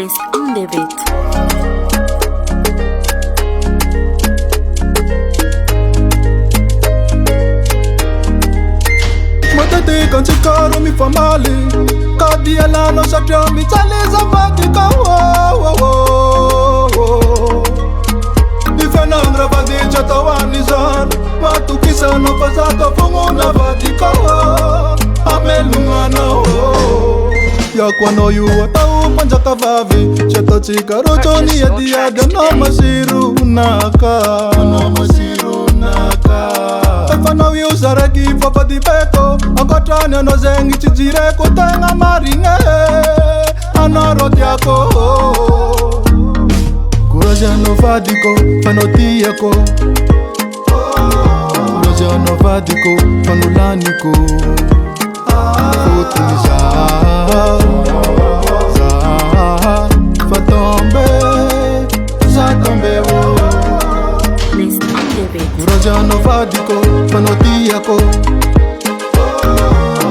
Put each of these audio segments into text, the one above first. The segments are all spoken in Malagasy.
Bless on the beat. Matatikan sikaro mi famali Kadialano sa tiyo mi chaliza vatika Ifenangra vadicha tawanizan Matukisa no pasata funguna vatika Amelungana Yakwano yuwa tau panjaka vavi Cheto chikaro choni yadiada no masiru naka Efana wi usaragi papa di beko Akotanya no zengi chijire kutenga maringe Anaroti yako Kuraja no vadiko fanotiyako Kuraja no vadiko fanulaniko Utiliza Fatombe Zatombe wo Kuraja no vadiko fanotiyako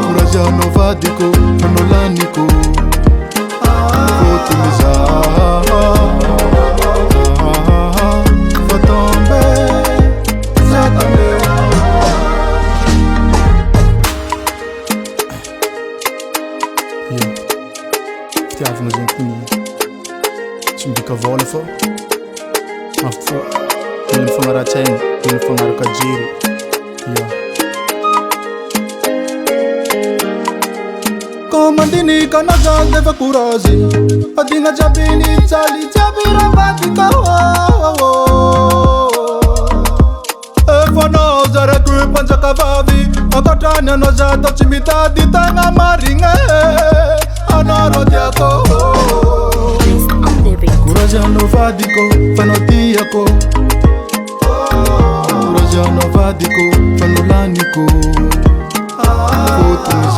Kuraja no vadiko fanolaniko Utiliza Fatombe Zatombe Avond zijn knie. Chimbika volen voor. Afvo. Jullie van Ratijn, jullie van Arkadjiri. Ja. Komandini kana gal deva kurazi. Adina jabini chali jabira vatika. Efono zara kru panjaka vavi. Akotanya no zata chimita ditanga maringa. Anaroti yako Kuraja no vadiko fanotiyako Kuraja no vadiko fanulaniko Utiliza